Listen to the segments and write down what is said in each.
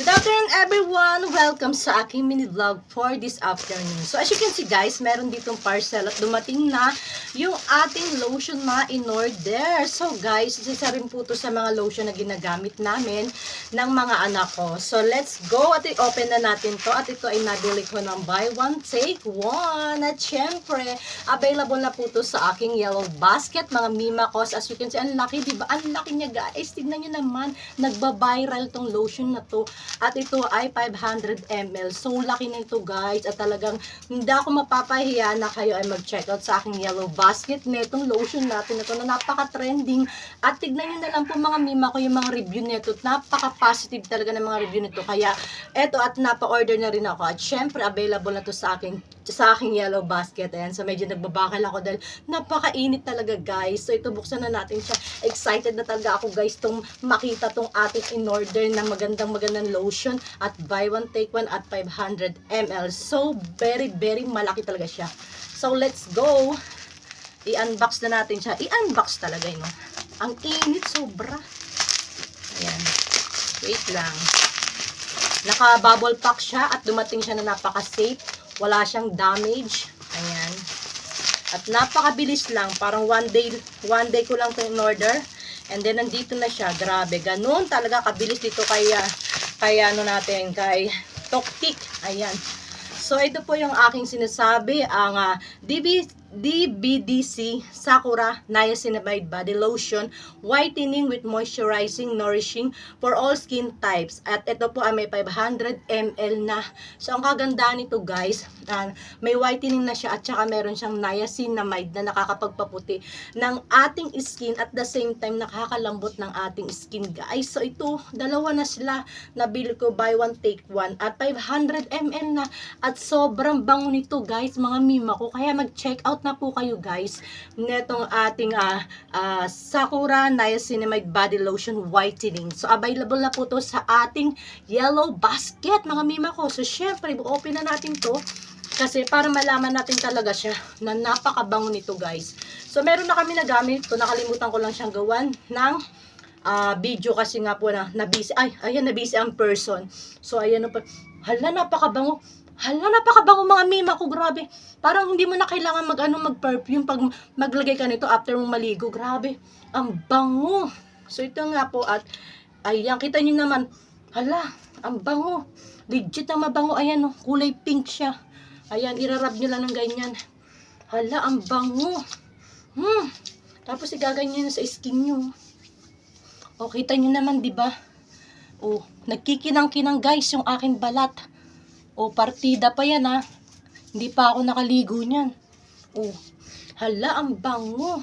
Good afternoon everyone! Welcome sa aking mini vlog for this afternoon. So as you can see guys, meron ditong parcel at dumating na yung ating lotion na in-order. So guys, isa rin po to sa mga lotion na ginagamit namin ng mga anak ko. So let's go at i-open na natin to. At ito ay nabili ko ng buy one, take one. At syempre, available na po to sa aking yellow basket, mga Mimacos. As you can see, ang laki, diba? Ang laki niya guys. Tignan nyo naman, nagba-viral tong lotion na to. At ito ay 500 ml. So, laki na ito guys. At talagang hindi ako mapapahiya na kayo ay mag-check out sa aking yellow basket netong lotion natin na ito na napaka-trending. At tignan nyo na lang po mga mima ko yung mga review nito. Napaka-positive talaga ng mga review nito. Kaya, eto at napa-order na rin ako. At syempre, available na to sa aking yellow basket. Ayan. So, medyo nagbabakal ako dahil napakainit talaga guys. So, ito buksan na natin siya. Excited na talaga ako guys tong makita tong ating in-order na magandang lotion at buy one take one at 500 ml. So, very malaki talaga siya. So, let's go. I-unbox na natin siya. I-unbox talaga yun. No? Ang init sobra. Ayan. Wait lang. Naka-bubble pack siya at dumating siya na napaka-safe. Wala siyang damage. Ayan. At napakabilis lang. Parang one day ko lang ito in-order. And then, nandito na siya. Grabe. Ganun talaga kabilis dito kay ano natin, kay Toktik. Ayan. So, ito po yung aking sinasabi. Ang DBDC Sakura Niacinamide Body Lotion Whitening with Moisturizing Nourishing for all skin types. At ito po ay may 500 ml na. So, ang kagandahan nito guys, may whitening na siya at saka meron siyang niacinamide na nakakapagpaputi ng ating skin at the same time nakakalambot ng ating skin guys. So, ito, dalawa na sila. Nabili ko buy one take one at 500 ml na. At sobrang bango nito guys, mga mima ko. Kaya mag-check out na po kayo guys netong ating Sakura Niacinamide Body Lotion Whitening. So, available na po to sa ating yellow basket, mga mima ko. So, syempre, open na natin to kasi para malaman natin talaga siya na napakabango nito guys. So, meron na kami nagamit to. Nakalimutan ko lang siyang gawan ng video kasi nga po na busy. Ayan, na busy ang person. So, ayan na po. Hala, napakabango. Mga mima ko, grabe. Parang hindi mo na kailangan mag-perfume pag maglagay ka nito after mong maligo. Grabe, ang bango. So, ito nga po at, ayan, kita nyo naman. Hala, ang bango. Legit na mabango. Ayan, oh, kulay pink siya. Ayan, irarab nyo lang ng ganyan. Hala, ang bango. Tapos, igaganyan sa skin nyo. O, kita nyo naman, diba? O, nagkikinang-kinang guys yung aking balat. O, partida pa yan ha. Hindi pa ako nakaligo niyan. O, hala, ang bango.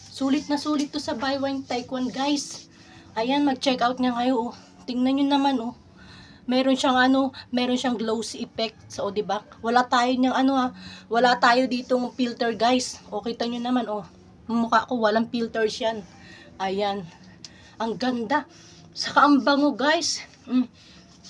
Sulit na sulit to sa buy one take one guys. Ayan, mag-check out niya kayo. O, tingnan nyo naman o. Meron siyang glossy effect. So, diba? Wala tayo wala tayo ditong filter guys. O, kita nyo naman o. Mukha ko walang filters yan. Ayan. Ang ganda. Saka ang bango guys.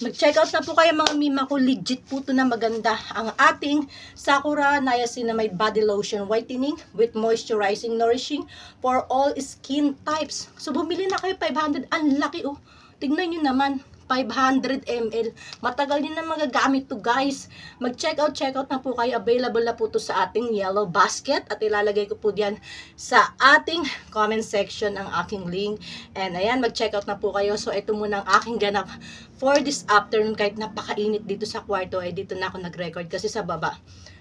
Mag-check out na po kayo mga mima ko. Legit po to na maganda. Ang ating Sakura Niacinamide Body Lotion Whitening with Moisturizing Nourishing for all skin types. So, bumili na kayo 500. Ang laki oh. Tignan nyo naman. 500 ml. Matagal din na magagamit to guys. Mag-check out na po kayo. Available na po to sa ating yellow basket. At ilalagay ko po diyan sa ating comment section ang aking link. And ayan, mag-check out na po kayo. So, ito muna ang aking ganap for this afternoon. Kahit napakainit dito sa kwarto, ay dito na ako nag-record kasi sa baba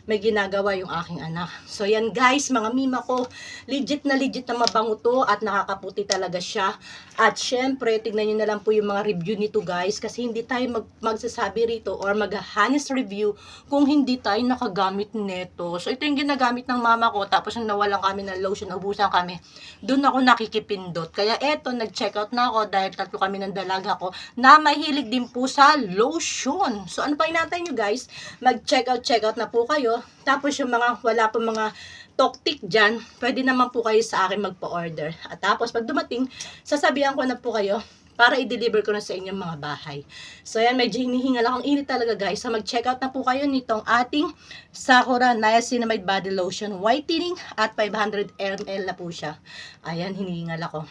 may ginagawa yung aking anak. So, yan guys, mga mima ko, legit na mabango to at nakakaputi talaga siya. At syempre, tignan nyo na lang po yung mga review nito guys kasi hindi tayo magsasabi rito or mag-honest review kung hindi tayo nakagamit nito. So, ito yung ginagamit ng mama ko tapos nung nawalan kami ng lotion, ubusan kami, doon ako nakikipindot. Kaya eto, nag-check out na ako dahil tatlo kami ng dalaga ko na mahilig din po sa lotion. So, ano pa inantay nyo guys? Mag-check out na po kayo. Tapos yung wala pa mga Toktik dyan, pwede naman po kayo sa akin magpa-order. At tapos pag dumating, sasabihan ko na po kayo para i-deliver ko na sa inyong mga bahay. So yan, medyo hinihingal akong init talaga guys. So mag-check out na po kayo nitong ating Sakura Niacinamide Body Lotion Whitening at 500 ml na po siya. Ayan, hinihingal ako.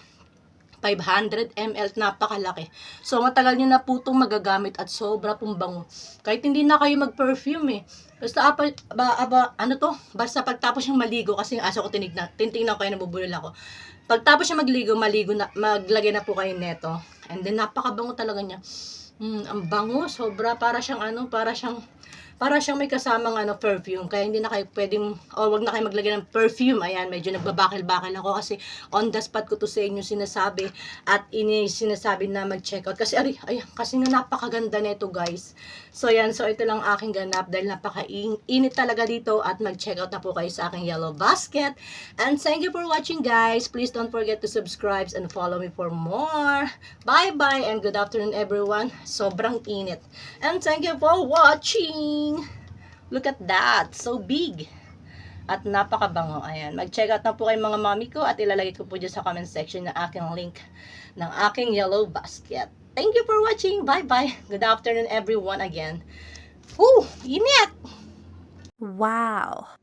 500 ml, napakalaki. So, matagal nyo na po itong magagamit at sobra pong bango. Kahit hindi na kayo mag-perfume eh. Basta, basta pagtapos yung maligo, kasi yung aso ko tinitingnan ko kayo, nabubulol ako. Pagtapos yung maglagay na po kayo neto. And then, napakabango talaga niya. Ang bango, sobra, para siyang may kasamang perfume. Kaya hindi na kayo pwedeng, wag na kayo maglagay ng perfume. Ayan, medyo nagbabakil-bakil ako kasi on the spot ko to sa inyo sinasabi at sinasabi na mag-check out. Kasi kasi nga napakaganda nito, guys. So yan, so ito lang aking ganap dahil napaka-init talaga dito at mag-check out na po kayo sa aking yellow basket. And thank you for watching, guys. Please don't forget to subscribe and follow me for more. Bye-bye and good afternoon, everyone. Sobrang init. And thank you for watching. Look at that. So big. At napakabango. Ayan. Mag-check out na po kayo mga mami ko at ilalagay ko po dyan sa comment section ng aking link ng aking yellow basket. Thank you for watching. Bye-bye. Good afternoon everyone again. Init! Wow.